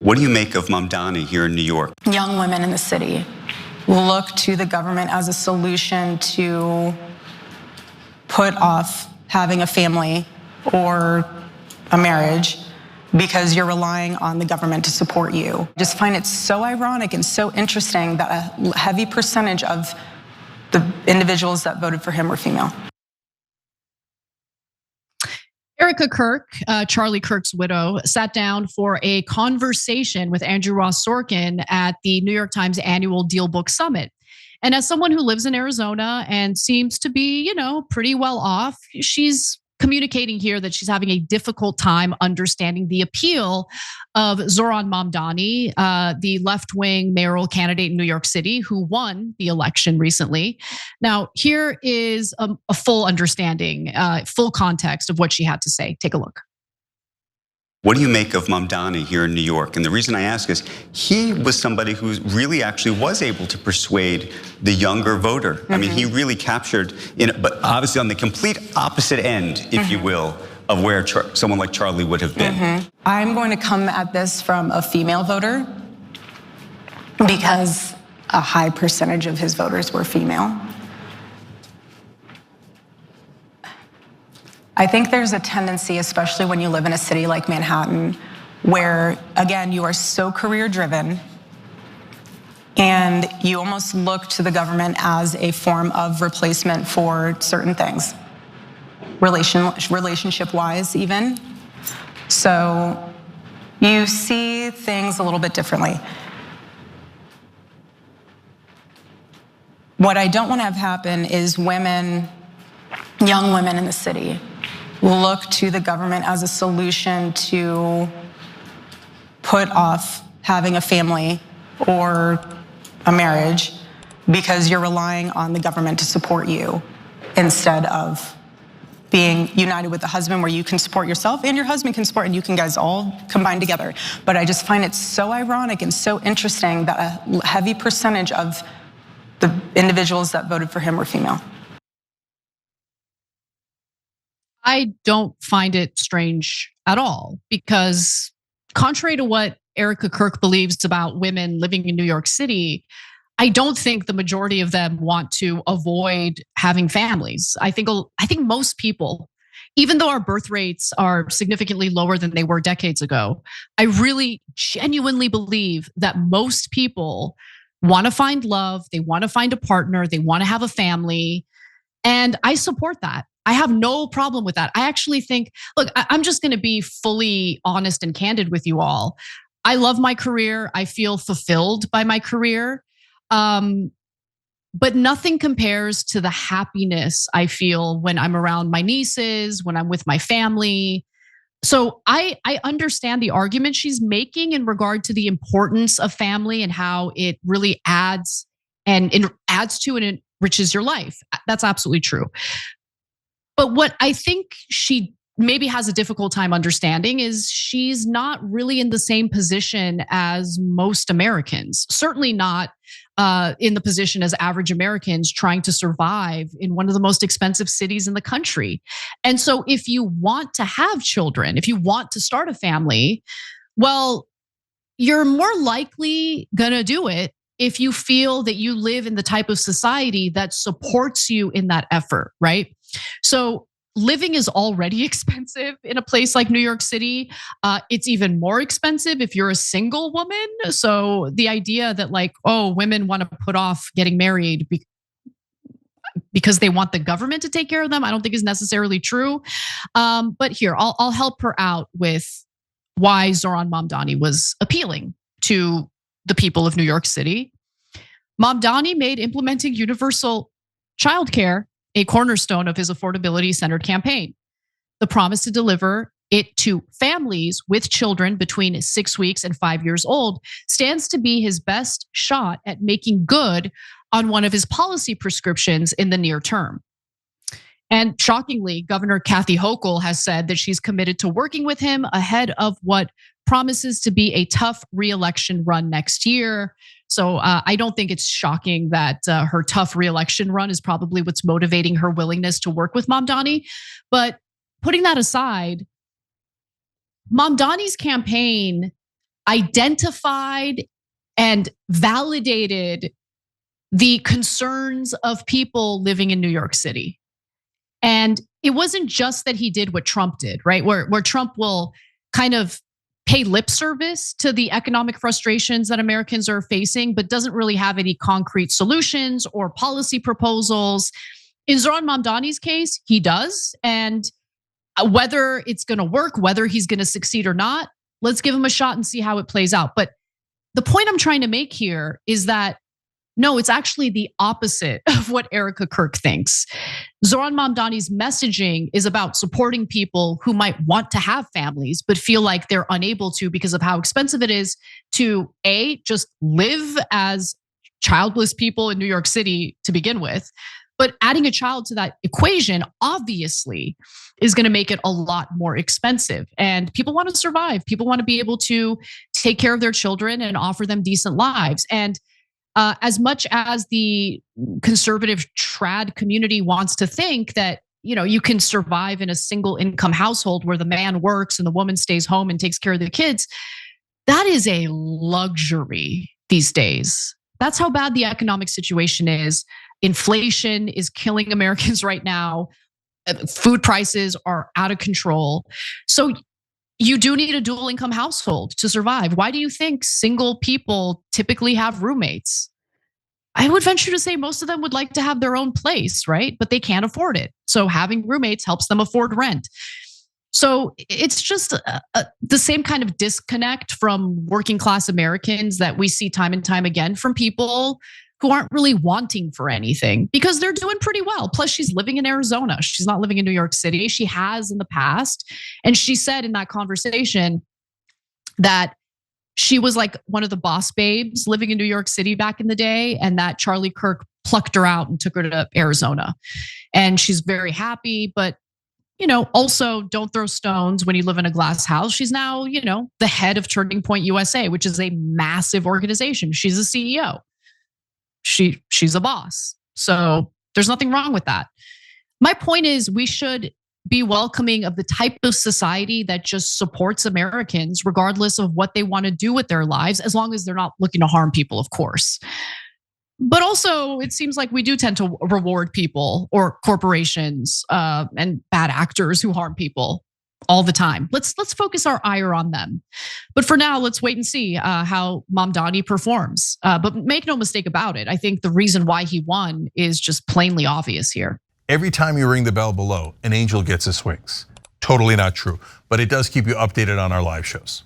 What do you make of Mamdani here in New York? Young women in the city look to the government as a solution to put off having a family or a marriage because you're relying on the government to support you. I just find it so ironic and so interesting that a heavy percentage of the individuals that voted for him were female. Erika Kirk, Charlie Kirk's widow, sat down for a conversation with Andrew Ross Sorkin at the New York Times annual DealBook Summit. And as someone who lives in Arizona and seems to be, pretty well off, she's communicating here that she's having a difficult time understanding the appeal of Zohran Mamdani, the left-wing mayoral candidate in New York City who won the election recently. Now, here is a full understanding, full context of what she had to say. Take a look. What do you make of Mamdani here in New York? And the reason I ask is he was somebody who really actually was able to persuade the younger voter. Mm-hmm. I mean, he really captured, but obviously on the complete opposite end, if you will, of where someone like Charlie would have been. I'm going to come at this from a female voter because a high percentage of his voters were female. I think there's a tendency, especially when you live in a city like Manhattan, where, again, you are so career-driven and you almost look to the government as a form of replacement for certain things, relationship-wise even. So you see things a little bit differently. What I don't want to have happen is young women in the city look to the government as a solution to put off having a family or a marriage because you're relying on the government to support you instead of being united with the husband where you can support yourself and your husband can support and you can guys all combine together. But I just find it so ironic and so interesting that a heavy percentage of the individuals that voted for him were female. I don't find it strange at all because contrary to what Erika Kirk believes about women living in New York City, I don't think the majority of them want to avoid having families. I think most people, even though our birth rates are significantly lower than they were decades ago, I really genuinely believe that most people want to find love, they want to find a partner, they want to have a family, and I support that. I have no problem with that. I actually think, look, I'm just going to be fully honest and candid with you all. I love my career. I feel fulfilled by my career. But nothing compares to the happiness I feel when I'm around my nieces, when I'm with my family. So I understand the argument she's making in regard to the importance of family and how it really adds to and enriches your life. That's absolutely true. But what I think she maybe has a difficult time understanding is she's not really in the same position as most Americans, certainly not in the position as average Americans trying to survive in one of the most expensive cities in the country. And so if you want to have children, if you want to start a family, well, you're more likely gonna do it if you feel that you live in the type of society that supports you in that effort, right? So living is already expensive in a place like New York City. It's even more expensive if you're a single woman. So the idea that women want to put off getting married because they want the government to take care of them, I don't think is necessarily true. But here, I'll help her out with why Zohran Mamdani was appealing to the people of New York City. Mamdani made implementing universal childcare a cornerstone of his affordability-centered campaign. The promise to deliver it to families with children between 6 weeks and 5 years old stands to be his best shot at making good on one of his policy prescriptions in the near term. And shockingly, Governor Kathy Hochul has said that she's committed to working with him ahead of what promises to be a tough re-election run next year. So I don't think it's shocking that her tough re-election run is probably what's motivating her willingness to work with Mamdani. But putting that aside, Mamdani's campaign, identified and validated the concerns of people living in New York City. And it wasn't just that he did what Trump did, right? Where Trump will kind of pay lip service to the economic frustrations that Americans are facing, but doesn't really have any concrete solutions or policy proposals. In Zohran Mamdani's case, he does. And whether it's gonna work, whether he's gonna succeed or not, let's give him a shot and see how it plays out. But the point I'm trying to make here is that no, it's actually the opposite of what Erika Kirk thinks. Zohran Mamdani's messaging is about supporting people who might want to have families, but feel like they're unable to because of how expensive it is to just live as childless people in New York City to begin with. But adding a child to that equation obviously is going to make it a lot more expensive. And people want to survive. People want to be able to take care of their children and offer them decent lives. And as much as the conservative trad community wants to think that, you can survive in a single income household where the man works and the woman stays home and takes care of the kids, that is a luxury these days. That's how bad the economic situation is. Inflation is killing Americans right now. Food prices are out of control. So you do need a dual income household to survive. Why do you think single people typically have roommates? I would venture to say most of them would like to have their own place, right? But they can't afford it. So having roommates helps them afford rent. So it's just the same kind of disconnect from working class Americans that we see time and time again from people who aren't really wanting for anything because they're doing pretty well. Plus, she's living in Arizona. She's not living in New York City. She has in the past. And she said in that conversation that she was like one of the boss babes living in New York City back in the day, and that Charlie Kirk plucked her out and took her to Arizona. And she's very happy, but also don't throw stones when you live in a glass house. She's now, the head of Turning Point USA, which is a massive organization. She's a CEO. She's a boss. So there's nothing wrong with that. My point is we should be welcoming of the type of society that just supports Americans regardless of what they want to do with their lives, as long as they're not looking to harm people, of course. But also, it seems like we do tend to reward people or corporations and bad actors who harm people all the time. Let's focus our ire on them. But for now, let's wait and see how Mamdani performs. But make no mistake about it, I think the reason why he won is just plainly obvious here. Every time you ring the bell below, an angel gets his wings. Totally not true, but it does keep you updated on our live shows.